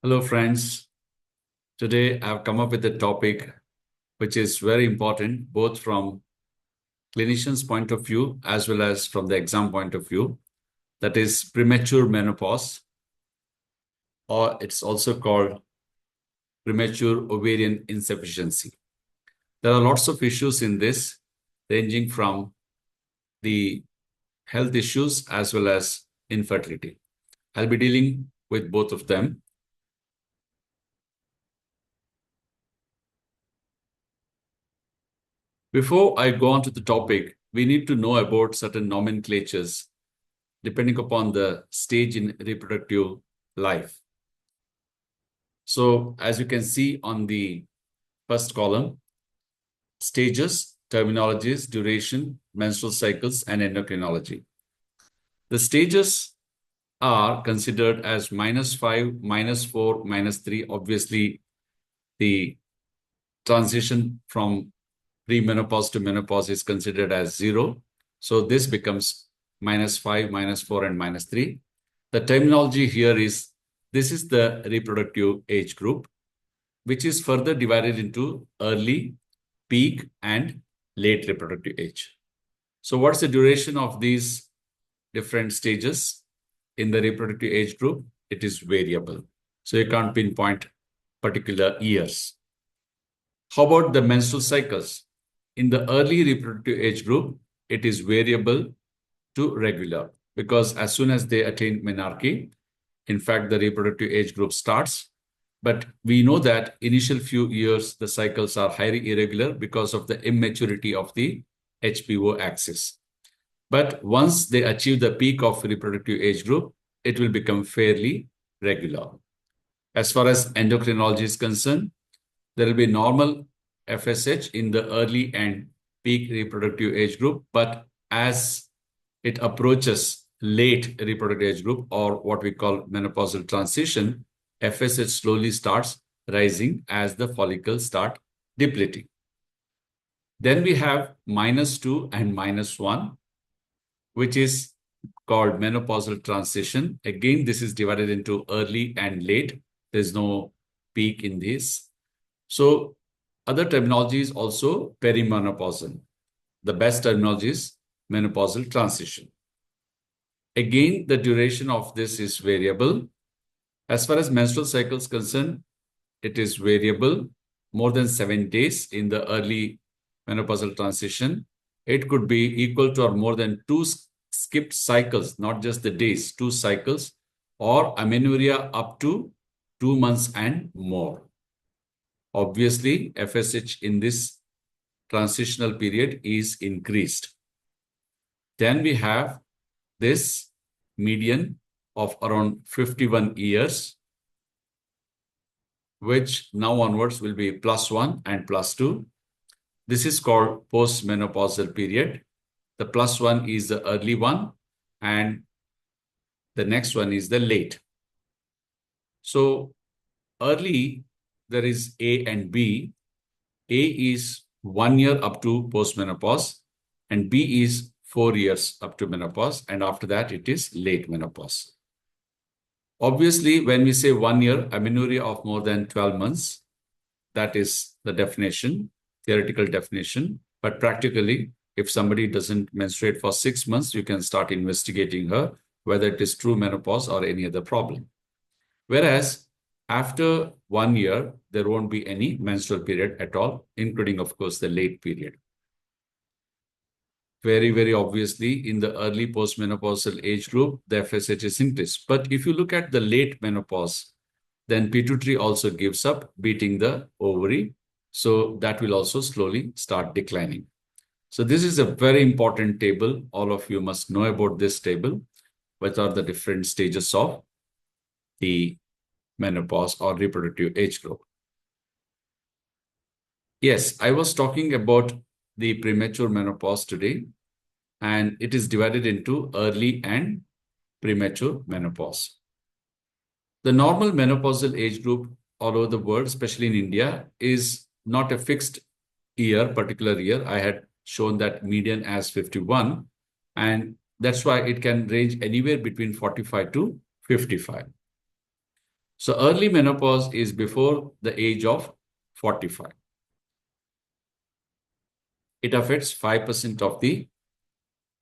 Hello, friends. Today I've come up with a topic which is very important, both from clinician's point of view as well as from the exam point of view. That is premature menopause, or it's also called premature ovarian insufficiency. There are lots of issues in this, ranging from the health issues as well as infertility. I'll be dealing with both of them. Before I go on to the topic, we need to know about certain nomenclatures depending upon the stage in reproductive life. So as you can see on the first column, stages, terminologies, duration, menstrual cycles, and endocrinology. The stages are considered as -5, -4, -3. Obviously, the transition from premenopause to menopause is considered as 0. So this becomes -5, -4, and -3. The terminology here is, this is the reproductive age group, which is further divided into early, peak, and late reproductive age. So what's the duration of these different stages in the reproductive age group? It is variable. So you can't pinpoint particular years. How about the menstrual cycles? In the early reproductive age group, it is variable to regular, because as soon as they attain menarche, in fact, the reproductive age group starts. But we know that initial few years, the cycles are highly irregular because of the immaturity of the HPO axis. But once they achieve the peak of reproductive age group, it will become fairly regular. As far as endocrinology is concerned, there will be normal FSH in the early and peak reproductive age group, but as it approaches late reproductive age group, or what we call menopausal transition, FSH slowly starts rising as the follicles start depleting. Then we have -2 and -1, which is called menopausal transition. Again, this is divided into early and late. There's no peak in this. So other terminology is also perimenopausal. The best terminology is menopausal transition. Again, the duration of this is variable. As far as menstrual cycle is concerned, it is variable, more than 7 days in the early menopausal transition. It could be equal to or more than 2 skipped cycles, not just the days, 2 cycles, or amenorrhea up to 2 months and more. Obviously, FSH in this transitional period is increased. Then we have this median of around 51 years, which now onwards will be +1 and +2. This is called postmenopausal period. The +1 is the early one, and the next one is the late. So early, there is A and B. A is 1 year up to postmenopause, and B is 4 years up to menopause, and after that it is late menopause. Obviously, when we say 1 year, amenorrhea of more than 12 months, that is the definition, theoretical definition. But practically, if somebody doesn't menstruate for 6 months, you can start investigating her, whether it is true menopause or any other problem. Whereas after 1 year, there won't be any menstrual period at all, including, of course, the late period. Very, very obviously, in the early postmenopausal age group, the FSH is increased. But if you look at the late menopause, then pituitary also gives up, beating the ovary. So that will also slowly start declining. So this is a very important table. All of you must know about this table. What are the different stages of the menopause or reproductive age group? Yes, I was talking about the premature menopause today, and it is divided into early and premature menopause. The normal menopausal age group all over the world, especially in India, is not a fixed year, particular year. I had shown that median as 51, and that's why it can range anywhere between 45 to 55. So early menopause is before the age of 45. It affects 5% of the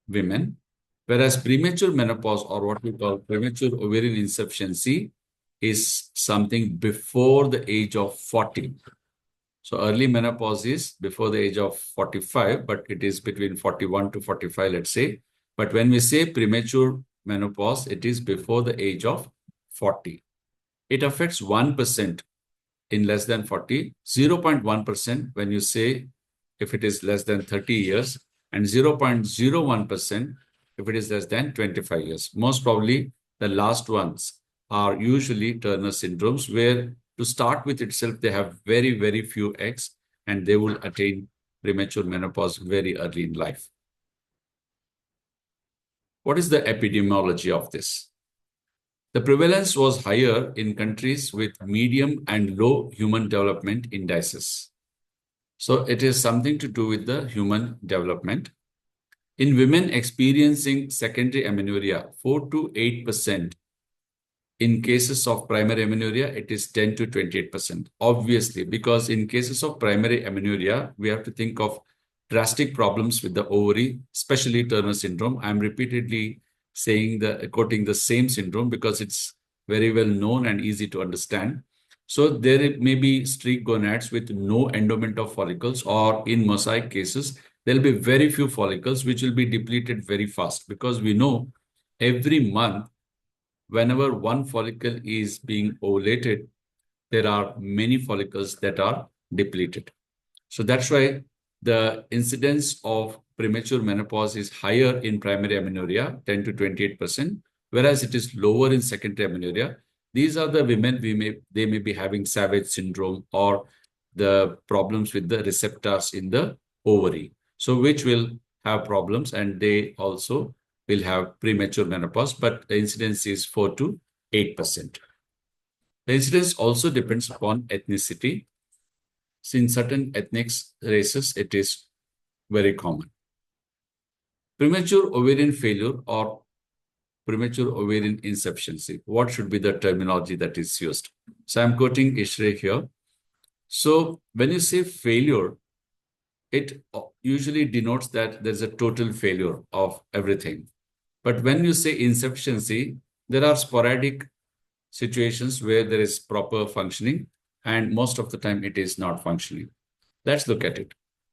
women, whereas premature menopause, or what we call premature ovarian insufficiency, is something before the age of 40. So early menopause is before the age of 45, but it is between 41 to 45, let's say. But when we say premature menopause, it is before the age of 40. It affects 1% in less than 40, 0.1% when you say if it is less than 30 years, and 0.01% if it is less than 25 years. Most probably, the last ones are usually Turner syndromes, where to start with itself, they have very, very few eggs, and they will attain premature menopause very early in life. What is the epidemiology of this? The prevalence was higher in countries with medium and low human development indices. So it is something to do with the human development. In women experiencing secondary amenorrhea, 4 to 8%. In cases of primary amenorrhea, it is 10 to 28%. Obviously, because in cases of primary amenorrhea, we have to think of drastic problems with the ovary, especially Turner syndrome. I'm repeatedly quoting the same syndrome because it's very well known and easy to understand. So there may be streak gonads with no endowment of follicles, or in mosaic cases, there'll be very few follicles which will be depleted very fast, because we know every month, whenever one follicle is being ovulated, there are many follicles that are depleted. So that's why the incidence of premature menopause is higher in primary amenorrhea, 10 to 28%, whereas it is lower in secondary amenorrhea. These are the women they may be having Savage syndrome, or the problems with the receptors in the ovary. So which will have problems, and they also will have premature menopause, but the incidence is 4 to 8%. The incidence also depends upon ethnicity. So in certain ethnic races, it is very common. Premature ovarian failure or premature ovarian insufficiency. What should be the terminology that is used? So I'm quoting Ishre here. So when you say failure, it usually denotes that there's a total failure of everything. But when you say insufficiency, there are sporadic situations where there is proper functioning, and most of the time it is not functioning. Let's look at it.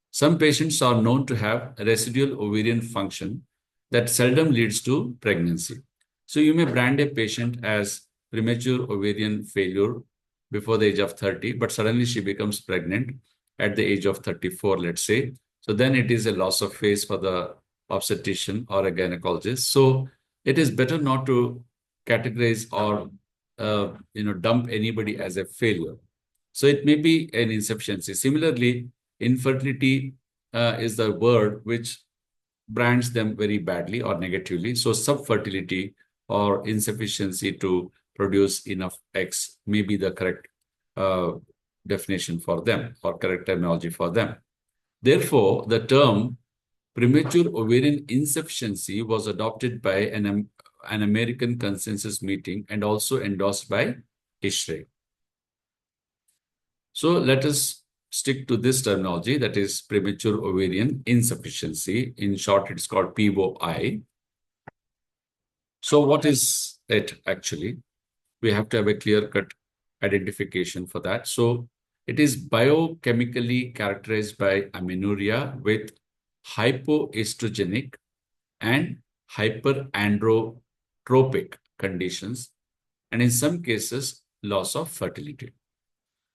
Some patients are known to have residual ovarian function that seldom leads to pregnancy. So you may brand a patient as premature ovarian failure before the age of 30, but suddenly she becomes pregnant at the age of 34, let's say. So then it is a loss of phase for the obstetrician or a gynecologist. So it is better not to categorize or dump anybody as a failure. So it may be an insufficiency. Similarly, infertility is the word which brands them very badly or negatively. So subfertility or insufficiency to produce enough eggs may be the correct uh, definition for them, or correct terminology for them. Therefore, the term premature ovarian insufficiency was adopted by an American consensus meeting and also endorsed by ISHRE. So let us stick to this terminology, that is premature ovarian insufficiency. In short, it's called POI. So what is it actually? We have to have a clear-cut identification for that. So it is biochemically characterized by amenorrhea with hypoestrogenic and hyperandrotropic conditions, and in some cases, loss of fertility.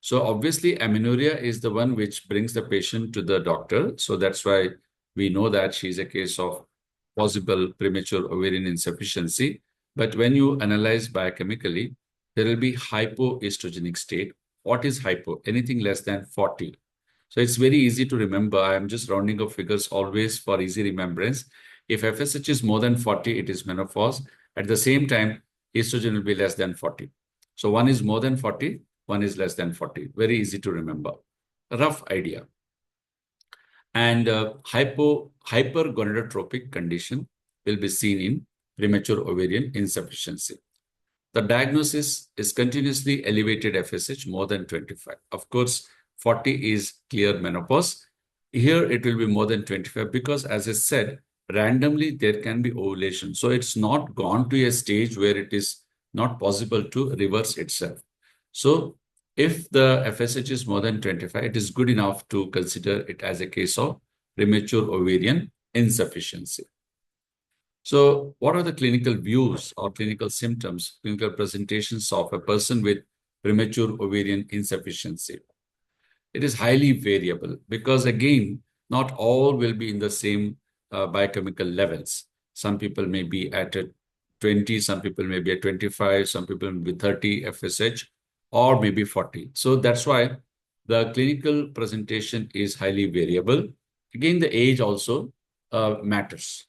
So obviously, amenorrhea is the one which brings the patient to the doctor. So that's why we know that she's a case of possible premature ovarian insufficiency. But when you analyze biochemically, there will be hypoestrogenic state. What is hypo? Anything less than 40. So it's very easy to remember. I'm just rounding up figures always for easy remembrance. If FSH is more than 40, it is menopause. At the same time, estrogen will be less than 40. So one is more than 40, one is less than 40. Very easy to remember. A rough idea. And hypergonadotropic condition will be seen in premature ovarian insufficiency. The diagnosis is continuously elevated FSH more than 25. Of course, 40 is clear menopause. Here it will be more than 25 because, as I said, randomly there can be ovulation. So it's not gone to a stage where it is not possible to reverse itself. So if the FSH is more than 25, it is good enough to consider it as a case of premature ovarian insufficiency. So what are the clinical views or clinical symptoms, clinical presentations of a person with premature ovarian insufficiency? It is highly variable because, again, not all will be in the same biochemical levels. Some people may be at a 20, some people may be at 25, some people may be 30 FSH, or maybe 40. So that's why the clinical presentation is highly variable. Again, the age also matters.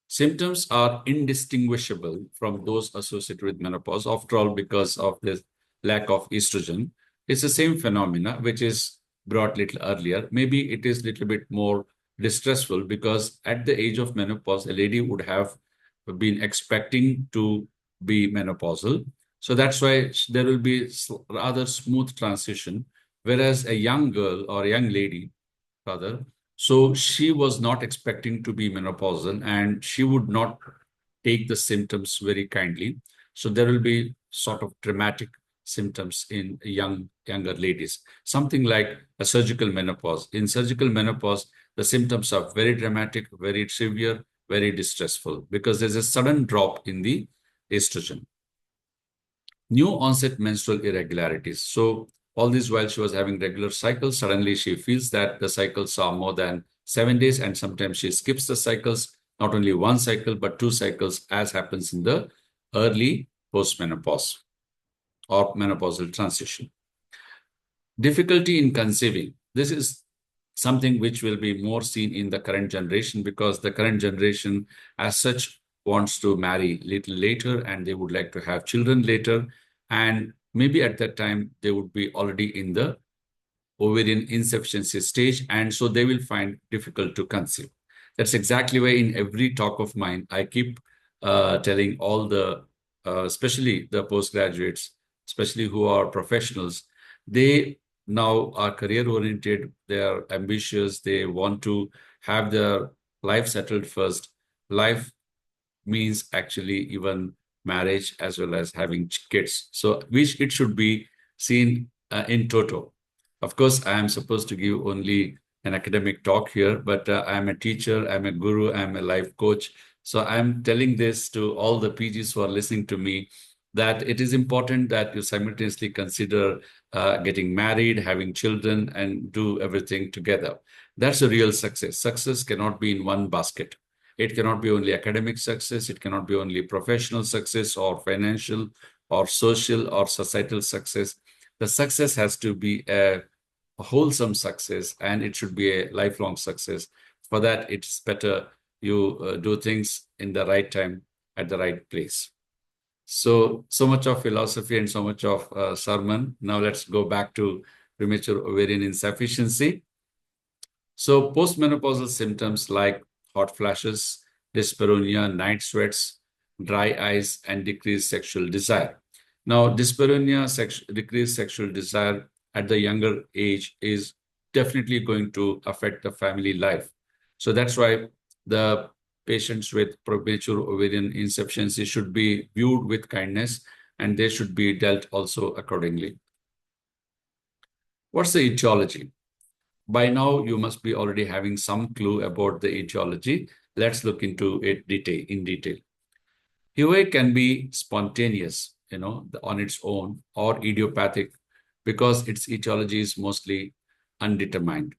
Symptoms are indistinguishable from those associated with menopause. After all, because of the lack of estrogen, it's the same phenomena which is brought little earlier. Maybe it is little bit more distressful because at the age of menopause, a lady would have been expecting to be menopausal. So that's why there will be rather smooth transition. Whereas a young girl or a young lady, rather, so she was not expecting to be menopausal and she would not take the symptoms very kindly. So there will be sort of dramatic symptoms in younger ladies, something like a surgical menopause. In surgical menopause, the symptoms are very dramatic, very severe, very distressful because there's a sudden drop in the estrogen. New onset menstrual irregularities. So all this while she was having regular cycles, suddenly she feels that the cycles are more than 7 days, and sometimes she skips the cycles, not only one cycle, but two cycles, as happens in the early postmenopause or menopausal transition. Difficulty in conceiving. This is something which will be more seen in the current generation because the current generation as such wants to marry little later and they would like to have children later. And maybe at that time, they would be already in the ovarian insufficiency stage. And so they will find difficult to conceive. That's exactly why in every talk of mine, I keep telling all the, especially the postgraduates, especially who are professionals, they now are career oriented, they are ambitious, they want to have their life settled first. Life means actually even marriage as well as having kids. So which it should be seen in toto. Of course, I am supposed to give only an academic talk here, but I am a teacher, I'm a guru, I'm a life coach. So I'm telling this to all the PGs who are listening to me that it is important that you simultaneously consider getting married, having children, and do everything together. That's a real success. Success cannot be in one basket. It cannot be only academic success. It cannot be only professional success or financial or social or societal success. The success has to be a wholesome success and it should be a lifelong success. For that, it's better you do things in the right time at the right place. So much of philosophy and so much of sermon. Now let's go back to premature ovarian insufficiency. So postmenopausal symptoms like hot flashes, dyspareunia, night sweats, dry eyes, and decreased sexual desire. Now, dyspareunia, decreased sexual desire at the younger age is definitely going to affect the family life. So that's why the patients with premature ovarian insufficiency should be viewed with kindness and they should be dealt also accordingly. What's the etiology? By now, you must be already having some clue about the etiology. Let's look into it in detail. POI can be spontaneous, on its own, or idiopathic because its etiology is mostly undetermined.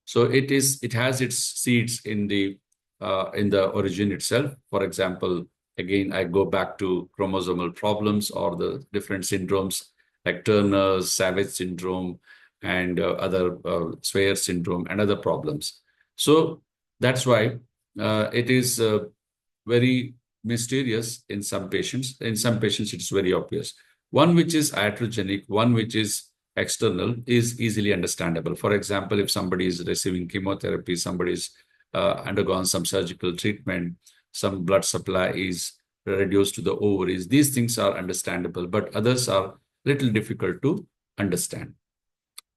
So it has its seeds in the origin itself. For example, again, I go back to chromosomal problems or the different syndromes like Turner's, Savage syndrome, and other Swyer syndrome and other problems. So that's why it is very mysterious in some patients. In some patients, it's very obvious. One which is iatrogenic, one which is external is easily understandable. For example, if somebody is receiving chemotherapy, somebody is undergone some surgical treatment, some blood supply is reduced to the ovaries. These things are understandable, but others are little difficult to understand.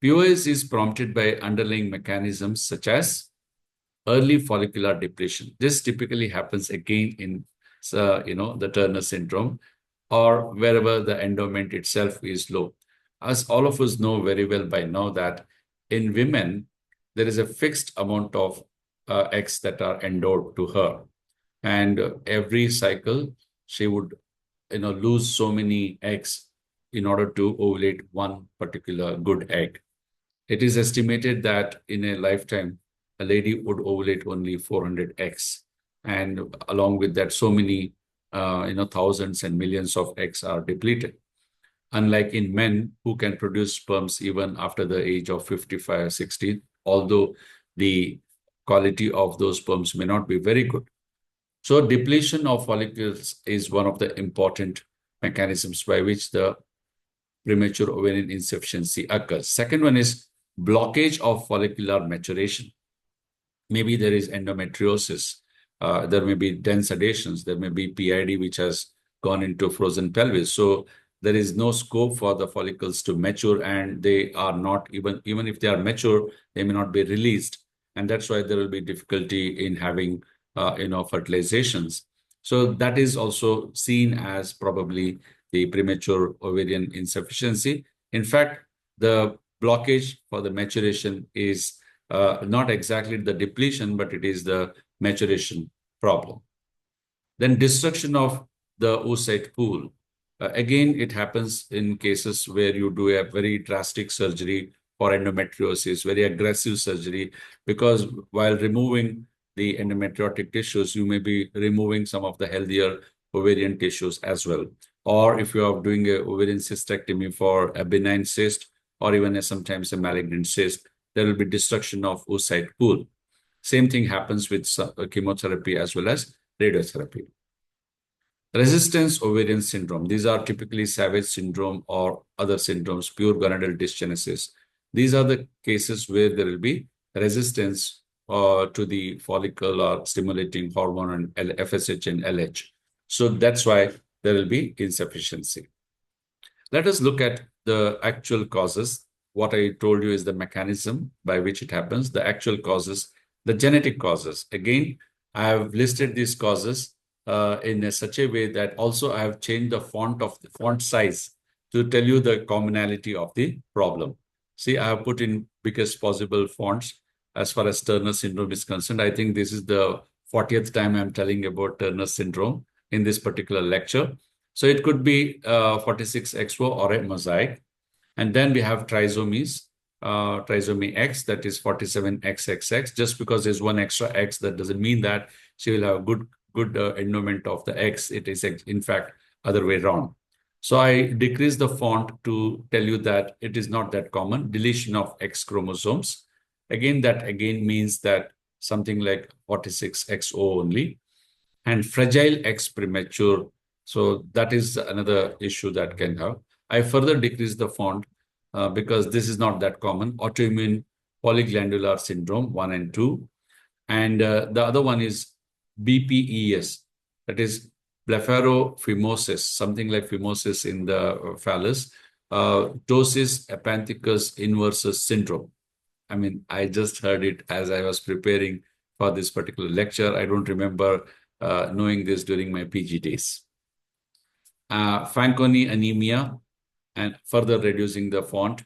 POS is prompted by underlying mechanisms such as early follicular depletion. This typically happens again in the Turner syndrome or wherever the endowment itself is low. As all of us know very well by now that in women, there is a fixed amount of eggs that are endowed to her. And every cycle, she would lose so many eggs in order to ovulate one particular good egg. It is estimated that in a lifetime, a lady would ovulate only 400 eggs. And along with that, so many, thousands and millions of eggs are depleted. Unlike in men who can produce sperms even after the age of 55 or 60, although the quality of those sperms may not be very good. So depletion of follicles is one of the important mechanisms by which the premature ovarian insufficiency occurs. Second one is blockage of follicular maturation. Maybe there is endometriosis. There may be dense adhesions. There may be PID which has gone into frozen pelvis. So there is no scope for the follicles to mature, and they are not even if they are mature, they may not be released, and that's why there will be difficulty in having fertilizations. So that is also seen as probably the premature ovarian insufficiency. In fact, the blockage for the maturation is not exactly the depletion, but it is the maturation problem. Then destruction of the oocyte pool. Again, it happens in cases where you do a very drastic surgery for endometriosis, very aggressive surgery, because while removing the endometriotic tissues, you may be removing some of the healthier ovarian tissues as well. Or if you are doing a ovarian cystectomy for a benign cyst, or even sometimes a malignant cyst, there will be destruction of oocyte pool. Same thing happens with chemotherapy as well as radiotherapy. Resistance ovarian syndrome. These are typically Savage syndrome or other syndromes, pure gonadal dysgenesis. These are the cases where there will be resistance to the follicle or stimulating hormone and FSH and LH. So that's why there will be insufficiency. Let us look at the actual causes. What I told you is the mechanism by which it happens, the actual causes, the genetic causes. Again, I have listed these causes in such a way that also I have changed the font size to tell you the commonality of the problem. See, I have put in biggest possible fonts as far as Turner syndrome is concerned. I think this is the 40th time I'm telling about Turner syndrome in this particular lecture. So it could be 46XO or a mosaic. And then we have trisomies, trisomy X, that is 47XXX. Just because there's one extra X, that doesn't mean that she will have good endowment of the X. It is, in fact, other way around. So I decrease the font to tell you that it is not that common. Deletion of X chromosomes. Again, that again means that something like 46XO only. And fragile X premature. So that is another issue that can have. I further decrease the font because this is not that common. Autoimmune polyglandular syndrome 1 and 2. And the other one is BPES, that is blepharophimosis, something like phimosis in the phallus, ptosis epanthecus inversus syndrome. I mean, I just heard it as I was preparing for this particular lecture. I don't remember knowing this during my PG days. Fanconi anemia, and further reducing the font,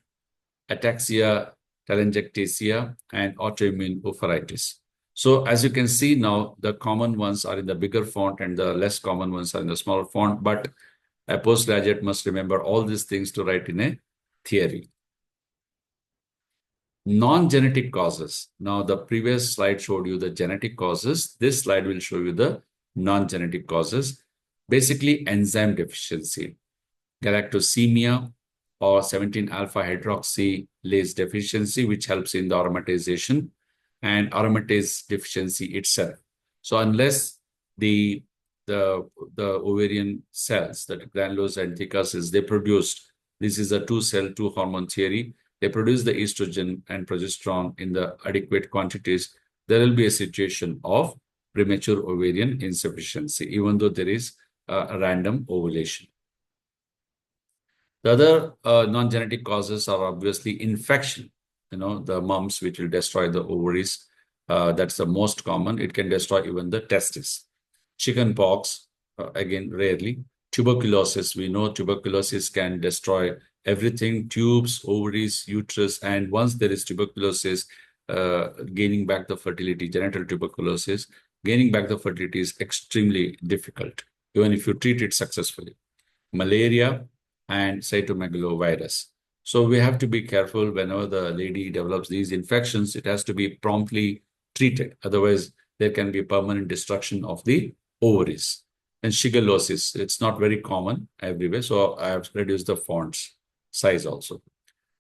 ataxia telangiectasia, and autoimmune oophorytis. So as you can see now, the common ones are in the bigger font and the less common ones are in the smaller font, but a postgraduate must remember all these things to write in a theory. Non-genetic causes. Now, the previous slide showed you the genetic causes. This slide will show you the non-genetic causes. Basically, enzyme deficiency, galactosemia, or 17-alpha hydroxylase deficiency, which helps in the aromatization, and aromatase deficiency itself. So unless the ovarian cells, the granules and thecases, they produced, this is a two-cell, two-hormone theory, they produce the estrogen and progesterone in the adequate quantities, there will be a situation of premature ovarian insufficiency, even though there is random ovulation. The other non-genetic causes are obviously infection. The mumps, which will destroy the ovaries. That's the most common. It can destroy even the testes. Chicken pox, again, rarely. Tuberculosis, we know tuberculosis can destroy everything, tubes, ovaries, uterus. And once there is tuberculosis, gaining back the fertility, genital tuberculosis, gaining back the fertility is extremely difficult, even if you treat it successfully. Malaria, and cytomegalovirus. So we have to be careful whenever the lady develops these infections, it has to be promptly treated. Otherwise, there can be permanent destruction of the ovaries. And shigellosis, it's not very common everywhere. So I have reduced the fonts size also.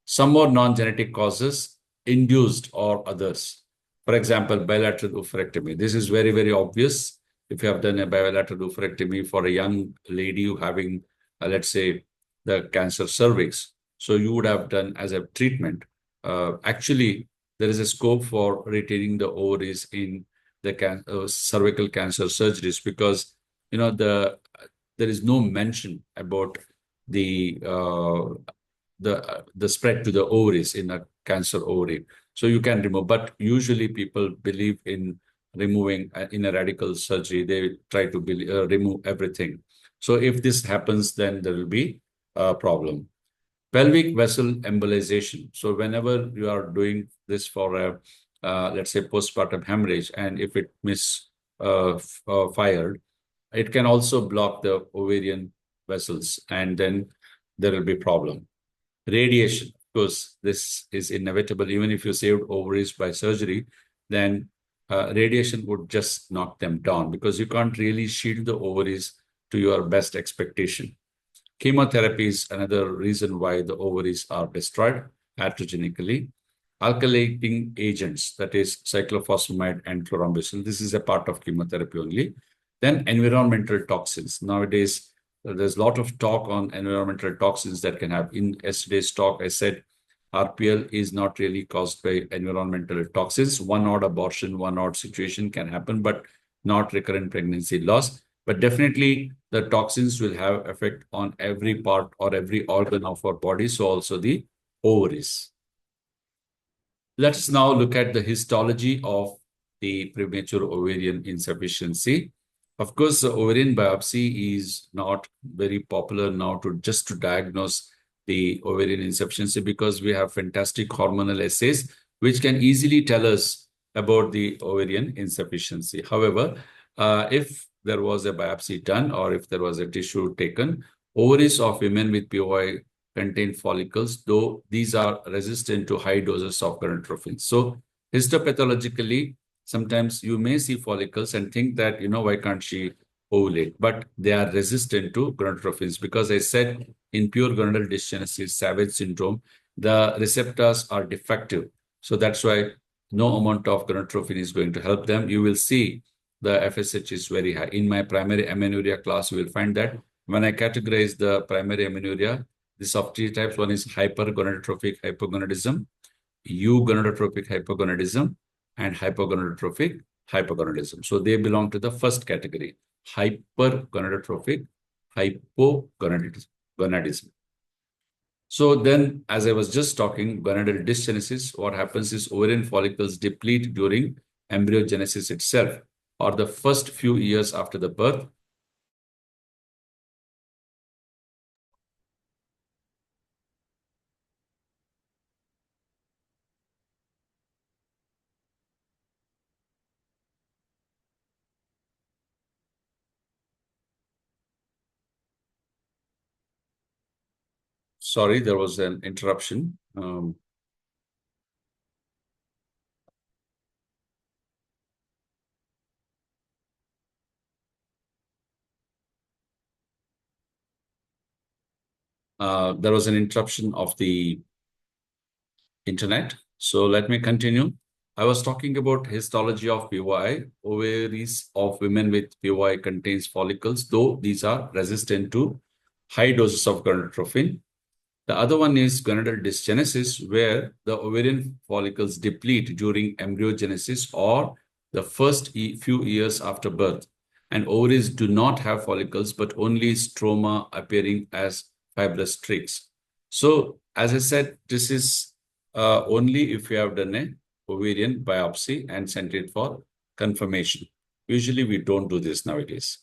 Some more non-genetic causes, induced or others. For example, bilateral oophorectomy. This is very, very obvious. If you have done a bilateral oophorectomy for a young lady who having, let's say, the cancer cervix, so you would have done as a treatment. Actually, there is a scope for retaining the ovaries in the cervical cancer surgeries because there is no mention about the spread to the ovaries in a cancer ovary. So you can remove, but usually people believe in removing in a radical surgery. They try to remove everything. So if this happens, then there will be a problem. Pelvic vessel embolization. So whenever you are doing this for a, let's say, postpartum hemorrhage, and if it fired, it can also block the ovarian vessels, and then there will be problem. Radiation, because this is inevitable. Even if you saved ovaries by surgery, then radiation would just knock them down because you can't really shield the ovaries to your best expectation. Chemotherapy is another reason why the ovaries are destroyed iatrogenically. Alkylating agents, that is cyclophosphamide and chlorambucil, this is a part of chemotherapy only. Then environmental toxins. Nowadays, there's a lot of talk on environmental toxins that can have. In yesterday's talk, I said RPL is not really caused by environmental toxins. One odd abortion, one odd situation can happen, but not recurrent pregnancy loss. But definitely the toxins will have effect on every part or every organ of our body, so also the ovaries. Let's now look at the histology of the premature ovarian insufficiency. Of course, the ovarian biopsy is not very popular now to diagnose the ovarian insufficiency because we have fantastic hormonal assays which can easily tell us about the ovarian insufficiency. However, if there was a biopsy done or if there was a tissue taken, ovaries of women with POI contain follicles, though these are resistant to high doses of gonadotrophins. So histopathologically, sometimes you may see follicles and think that, why can't she ovulate? But they are resistant to gonadotrophins because I said in pure gonadal dysgenesis, Savage syndrome, the receptors are defective. So that's why no amount of gonadotrophin is going to help them. You will see the FSH is very high. In my primary amenorrhea class, you will find that when I categorize the primary amenorrhea, this of three types. One is hypergonadotrophic hypogonadism, eugonadotrophic hypogonadism, and hypogonadotrophic hypogonadism. So they belong to the first category, hypergonadotrophic hypogonadism. So then, as I was just talking, gonadal dysgenesis, what happens is ovarian follicles deplete during embryogenesis itself, or the first few years after the birth. Sorry, there was an interruption. There was an interruption of the internet. So let me continue. I was talking about histology of POI. Ovaries of women with POI contains follicles, though these are resistant to high doses of gonadotrophin. The other one is gonadal dysgenesis, where the ovarian follicles deplete during embryogenesis or the first few years after birth. and ovaries do not have follicles, but only stroma appearing as fibrous streaks. So, as I said, this is only if you have done a ovarian biopsy and sent it for confirmation. Usually, we don't do this nowadays.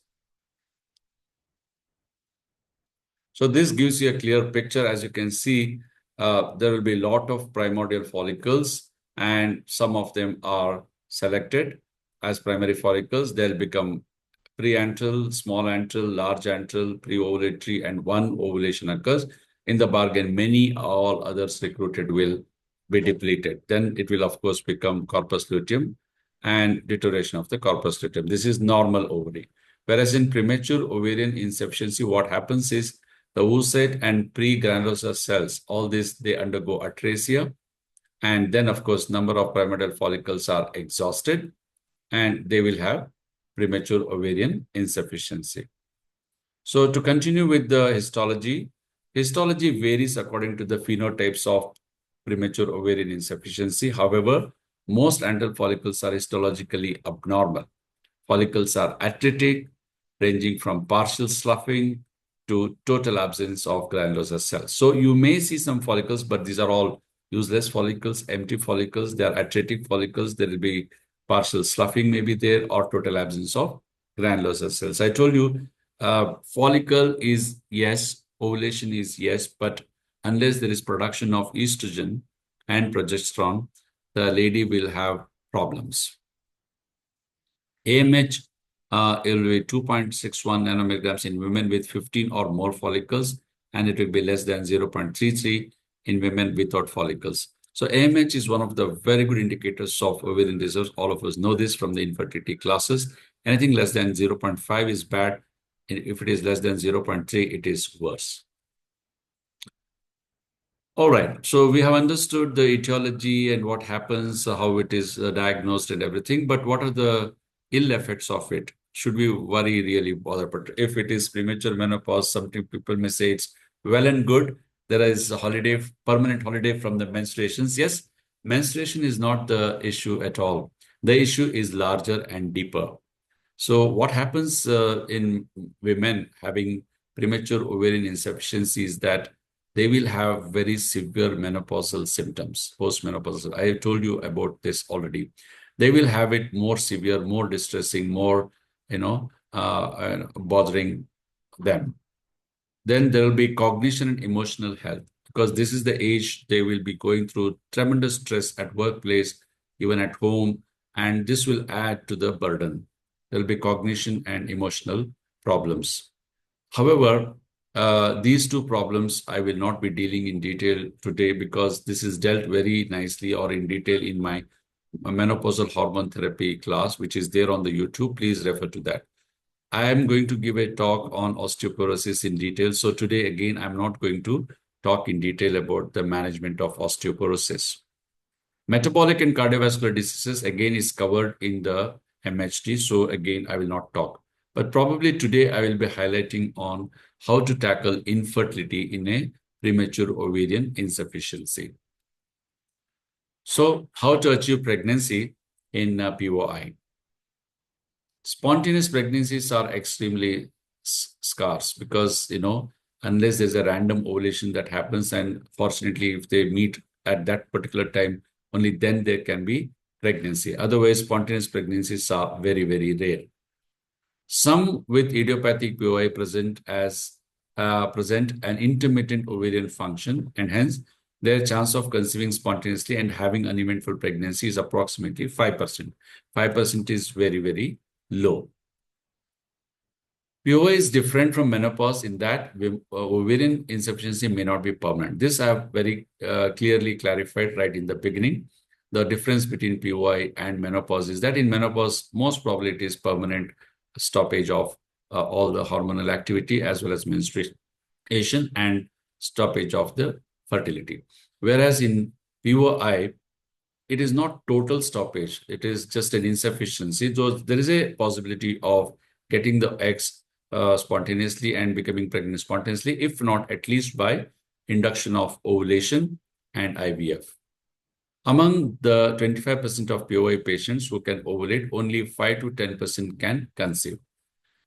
So this gives you a clear picture. As you can see, there will be a lot of primordial follicles, and some of them are selected as primary follicles. They'll become preantral, small antral, large antral, pre-ovulatory, and one ovulation occurs. In the bargain, many all others recruited will be depleted. Then it will, of course, become corpus luteum and deterioration of the corpus luteum. This is normal ovary. Whereas in premature ovarian insufficiency, what happens is the oocyte and pregranular cells, all this, they undergo atresia. And then, of course, number of primordial follicles are exhausted, and they will have premature ovarian insufficiency. So to continue with the histology, histology varies according to the phenotypes of premature ovarian insufficiency. However, most antral follicles are histologically abnormal. Follicles are atretic, ranging from partial sloughing to total absence of granulosa cells. So you may see some follicles, but these are all useless follicles, empty follicles. They are atretic follicles. There will be partial sloughing may be there, or total absence of granulosa cells. I told you, follicle is yes, ovulation is yes, but unless there is production of estrogen and progesterone, the lady will have problems. AMH it will be 2.61 nanomilligrams in women with 15 or more follicles, and it will be less than 0.33 in women without follicles. So AMH is one of the very good indicators of ovarian disease. All of us know this from the infertility classes. Anything less than 0.5 is bad. If it is less than 0.3, it is worse. All right, so we have understood the etiology and what happens, how it is diagnosed and everything, but what are the ill effects of it? Should we worry, really bother? But if it is premature menopause, some people may say it's well and good. There is a holiday, permanent holiday from the menstruations. Yes, menstruation is not the issue at all. The issue is larger and deeper. So what happens in women having premature ovarian insufficiency is that they will have very severe menopausal symptoms, postmenopausal. I have told you about this already. They will have it more severe, more distressing, more, bothering them. Then there will be cognition and emotional health, because this is the age they will be going through tremendous stress at workplace, even at home, and this will add to the burden. There will be cognition and emotional problems. However, these two problems I will not be dealing in detail today, because this is dealt very nicely or in detail in my menopausal hormone therapy class, which is there on the YouTube. Please refer to that. I am going to give a talk on osteoporosis in detail. So today, again, I'm not going to talk in detail about the management of osteoporosis. Metabolic and cardiovascular diseases, again, is covered in the MHD. So again, I will not talk. But probably today, I will be highlighting on how to tackle infertility in a premature ovarian insufficiency. So how to achieve pregnancy in POI? Spontaneous pregnancies are extremely scarce, because, unless there's a random ovulation that happens, and fortunately, if they meet at that particular time, only then there can be pregnancy. Otherwise, spontaneous pregnancies are very, very rare. Some with idiopathic POI present an intermittent ovarian function, and hence their chance of conceiving spontaneously and having uneventful pregnancy is approximately 5%. 5% is very, very low. POI is different from menopause in that ovarian insufficiency may not be permanent. This I have very clearly clarified right in the beginning. The difference between POI and menopause is that in menopause, most probably it is permanent stoppage of all the hormonal activity as well as menstruation and stoppage of the fertility. Whereas in POI, it is not total stoppage. It is just an insufficiency. So there is a possibility of getting the eggs spontaneously and becoming pregnant spontaneously, if not at least by induction of ovulation and IVF. Among the 25% of POI patients who can ovulate, only 5 to 10% can conceive.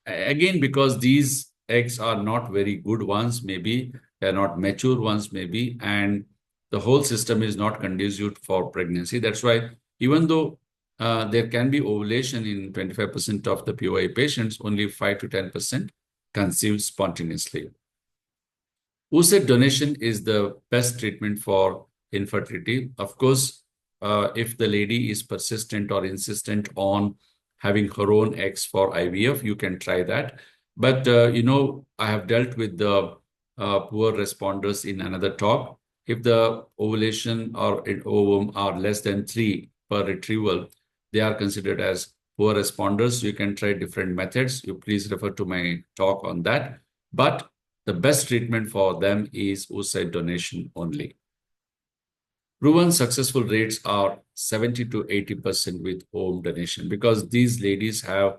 Again, because these eggs are not very good ones, maybe they're not mature ones, maybe, and the whole system is not conducive for pregnancy. That's why, even though there can be ovulation in 25% of the POI patients, only 5 to 10% conceive spontaneously. Oocyte donation is the best treatment for infertility. Of course, if the lady is persistent or insistent on having her own eggs for IVF, you can try that. But, I have dealt with the poor responders in another talk. If the ovulation or ovum are less than 3 per retrieval, they are considered as poor responders. You can try different methods. You please refer to my talk on that. But the best treatment for them is oocyte donation only. Proven successful rates are 70 to 80% with ovum donation, because these ladies have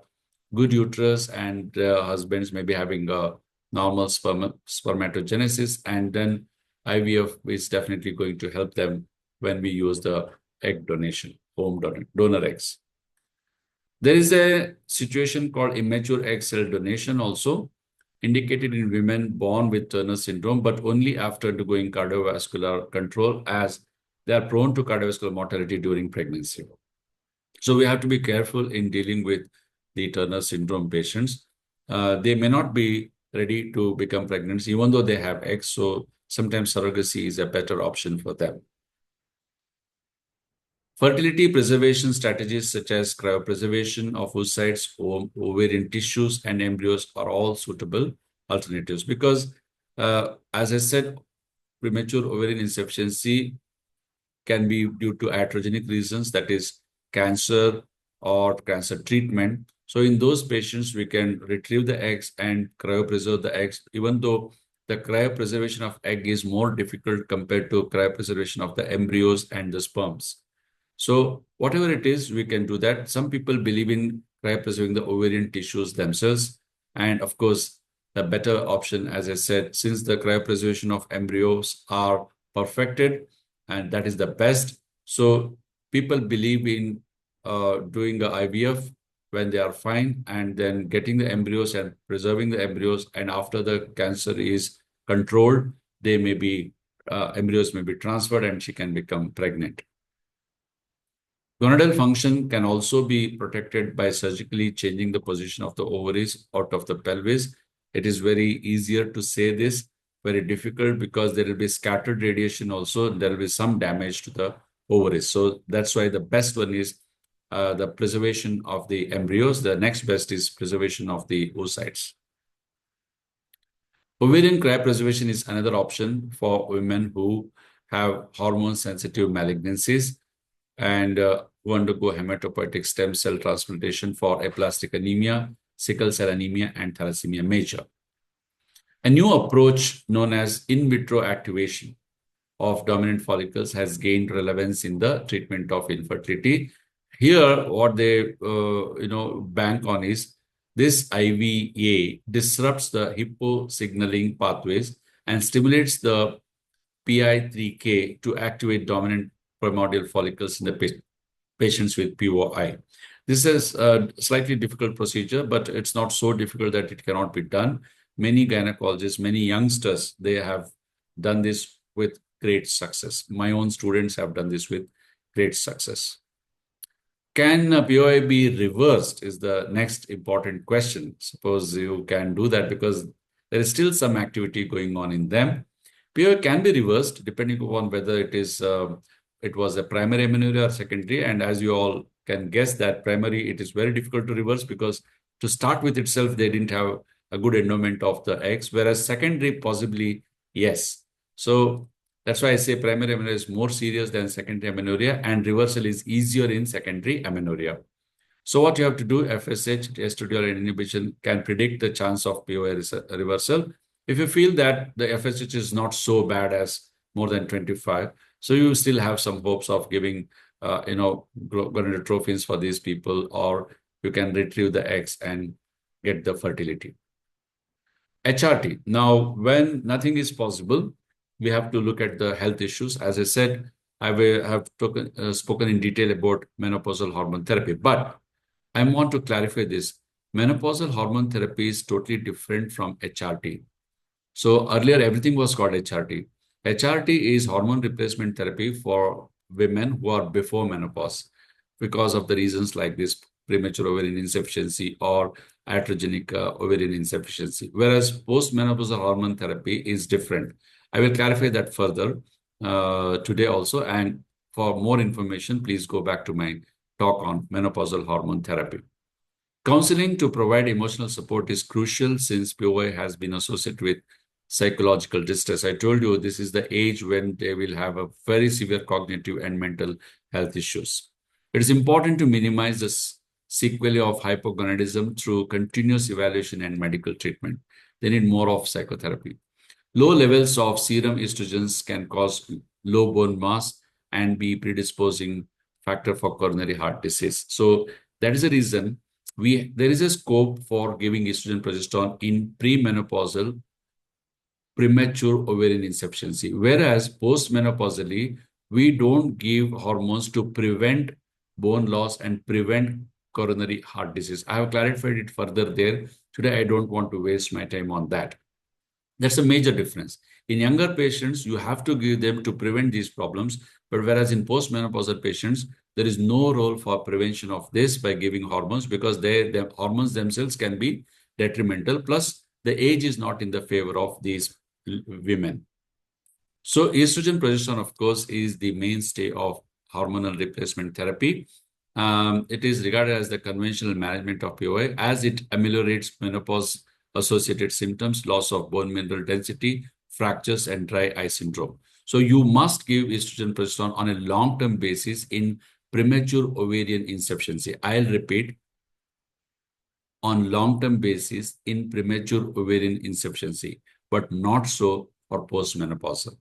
good uterus and husbands may be having a normal spermatogenesis, and then IVF is definitely going to help them when we use the egg donation, donor eggs. There is a situation called immature egg cell donation also, indicated in women born with Turner syndrome, but only after undergoing cardiovascular control, as they are prone to cardiovascular mortality during pregnancy. So we have to be careful in dealing with the Turner syndrome patients. They may not be ready to become pregnant, even though they have eggs. So sometimes surrogacy is a better option for them. Fertility preservation strategies such as cryopreservation of oocytes, ovarian tissues, and embryos are all suitable alternatives, because, as I said, premature ovarian insufficiency can be due to iatrogenic reasons, that is, cancer or cancer treatment. So in those patients, we can retrieve the eggs and cryopreserve the eggs, even though the cryopreservation of egg is more difficult compared to cryopreservation of the embryos and the sperms. So whatever it is, we can do that. Some people believe in cryopreserving the ovarian tissues themselves. And of course, the better option, as I said, since the cryopreservation of embryos are perfected, and that is the best. So people believe in doing the IVF when they are fine, and then getting the embryos and preserving the embryos. And after the cancer is controlled, they may be embryos may be transferred and she can become pregnant. Gonadal function can also be protected by surgically changing the position of the ovaries out of the pelvis. It is very easier to say this, very difficult, because there will be scattered radiation also. There will be some damage to the ovaries. So that's why the best one is the preservation of the embryos. The next best is preservation of the oocytes. Ovarian cryopreservation is another option for women who have hormone-sensitive malignancies and who undergo hematopoietic stem cell transplantation for aplastic anemia, sickle cell anemia, and thalassemia major. A new approach known as in vitro activation of dominant follicles has gained relevance in the treatment of infertility. Here, what they bank on is this IVA disrupts the hippo signaling pathways and stimulates the PI3K to activate dominant primordial follicles in the patients with POI. This is a slightly difficult procedure, but it's not so difficult that it cannot be done. Many gynecologists, many youngsters, they have done this with great success. My own students have done this with great success. Can POI be reversed is the next important question. Suppose you can do that, because there is still some activity going on in them. POI can be reversed depending upon whether it was a primary amenorrhea or secondary. And as you all can guess, that primary, it is very difficult to reverse, because to start with itself, they didn't have a good endowment of the eggs, whereas secondary possibly, yes. So that's why I say primary amenorrhea is more serious than secondary amenorrhea, and reversal is easier in secondary amenorrhea. So what you have to do, FSH, estradiol inhibition, can predict the chance of POI reversal. If you feel that the FSH is not so bad as more than 25, so you still have some hopes of giving, gonadotropins for these people, or you can retrieve the eggs and get the fertility. HRT. Now, when nothing is possible, we have to look at the health issues. As I said, I have spoken in detail about menopausal hormone therapy, but I want to clarify this. Menopausal hormone therapy is totally different from HRT. So earlier, everything was called HRT. HRT is hormone replacement therapy for women who are before menopause because of the reasons like this premature ovarian insufficiency or iatrogenic ovarian insufficiency. Whereas postmenopausal hormone therapy is different. I will clarify that further today also. And for more information, please go back to my talk on menopausal hormone therapy. Counseling to provide emotional support is crucial since POI has been associated with psychological distress. I told you this is the age when they will have a very severe cognitive and mental health issues. It is important to minimize the sequelae of hypogonadism through continuous evaluation and medical treatment. They need more of psychotherapy. Low levels of serum estrogens can cause low bone mass and be predisposing factor for coronary heart disease. So that is the reason there is a scope for giving estrogen progesterone in premenopausal premature ovarian insufficiency, whereas postmenopausally we don't give hormones to prevent bone loss and prevent coronary heart disease. I have clarified it further there. Today I don't want to waste my time on that. That's a major difference. In younger patients, you have to give them to prevent these problems, but whereas in postmenopausal patients, there is no role for prevention of this by giving hormones because the hormones themselves can be detrimental. Plus, the age is not in the favor of these women. So estrogen progesterone, of course, is the mainstay of hormonal replacement therapy. It is regarded as the conventional management of POI as it ameliorates menopause-associated symptoms, loss of bone mineral density, fractures, and dry eye syndrome. So you must give estrogen progesterone on a long-term basis in premature ovarian insufficiency. I'll repeat, on long-term basis in premature ovarian insufficiency, but not so for postmenopausal.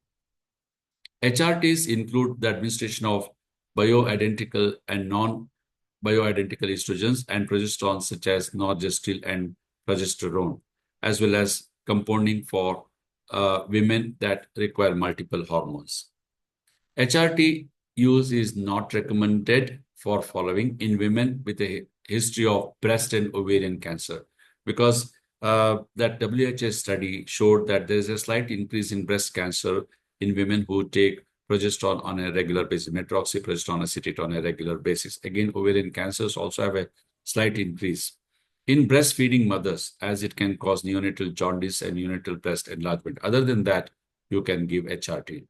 HRTs include the administration of bioidentical and non-bioidentical estrogens and progesterones such as norgestrel and progesterone, as well as compounding for women that require multiple hormones. HRT use is not recommended for following in women with a history of breast and ovarian cancer because that WHS study showed that there is a slight increase in breast cancer in women who take progesterone on a regular basis, medroxyprogesterone acetate on a regular basis. Again, ovarian cancers also have a slight increase. In breastfeeding mothers, as it can cause neonatal jaundice and neonatal breast enlargement. Other than that, you can give HRT.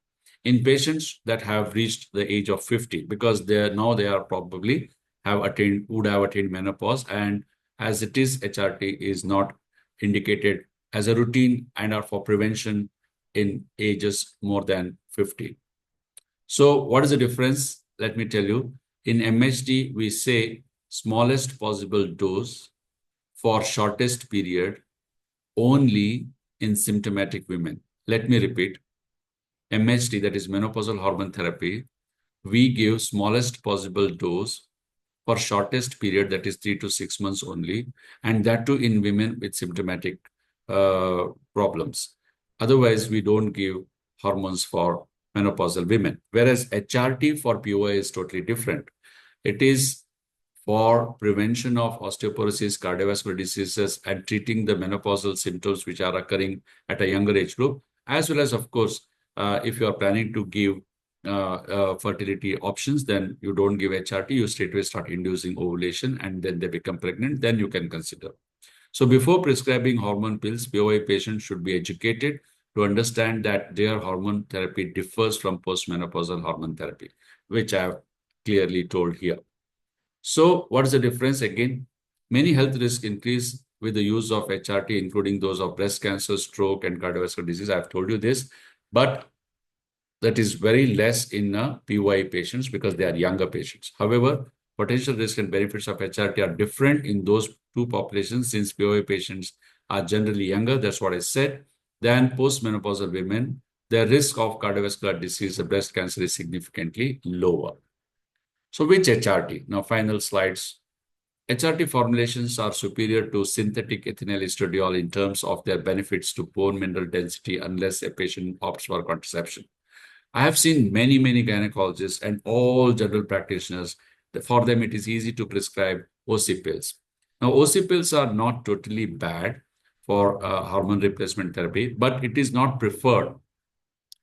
In patients that have reached the age of 50, because they are probably would have attained menopause, and as it is, HRT is not indicated as a routine and are for prevention in ages more than 50. So what is the difference? Let me tell you. In MHD, we say smallest possible dose for shortest period only in symptomatic women. Let me repeat. MHD, that is menopausal hormone therapy, we give smallest possible dose for shortest period, that is 3 to 6 months only, and that too in women with symptomatic problems. Otherwise, we don't give hormones for menopausal women. Whereas HRT for POI is totally different. It is for prevention of osteoporosis, cardiovascular diseases, and treating the menopausal symptoms which are occurring at a younger age group, as well as, of course, if you are planning to give fertility options, then you don't give HRT, you straightway start inducing ovulation, and then they become pregnant, then you can consider. So before prescribing hormone pills, POI patients should be educated to understand that their hormone therapy differs from postmenopausal hormone therapy, which I have clearly told here. So what is the difference? Again, many health risks increase with the use of HRT, including those of breast cancer, stroke, and cardiovascular disease. I've told you this, but that is very less in POI patients because they are younger patients. However, potential risks and benefits of HRT are different in those two populations since POI patients are generally younger, that's what I said, than postmenopausal women. The risk of cardiovascular disease, breast cancer is significantly lower. So which HRT? Now, final slides. HRT formulations are superior to synthetic ethinyl estradiol in terms of their benefits to bone mineral density unless a patient opts for contraception. I have seen many gynecologists and all general practitioners. For them, it is easy to prescribe OC pills. Now, OC pills are not totally bad for hormone replacement therapy, but it is not preferred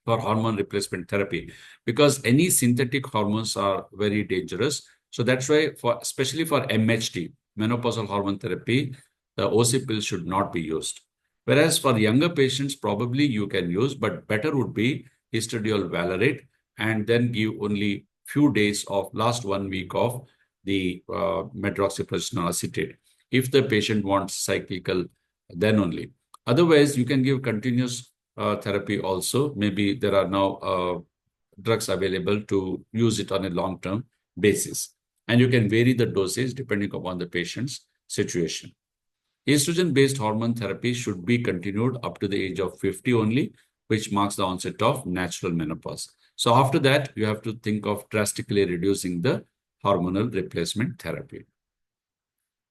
for hormone replacement therapy because any synthetic hormones are very dangerous. So that's why, especially for MHT, menopausal hormone therapy, the OC pill should not be used. Whereas for younger patients, probably you can use, but better would be estradiol valerate and then give only few days of last 1 week of the medroxyprogesterone acetate. If the patient wants cyclical, then only. Otherwise, you can give continuous therapy also. Maybe there are now drugs available to use it on a long-term basis. And you can vary the dosage depending upon the patient's situation. Estrogen-based hormone therapy should be continued up to the age of 50 only, which marks the onset of natural menopause. So after that, you have to think of drastically reducing the hormonal replacement therapy.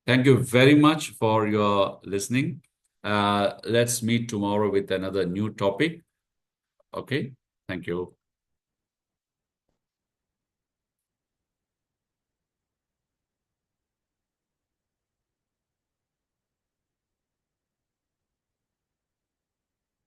Thank you very much for your listening. Let's meet tomorrow with another new topic. Okay. Thank you.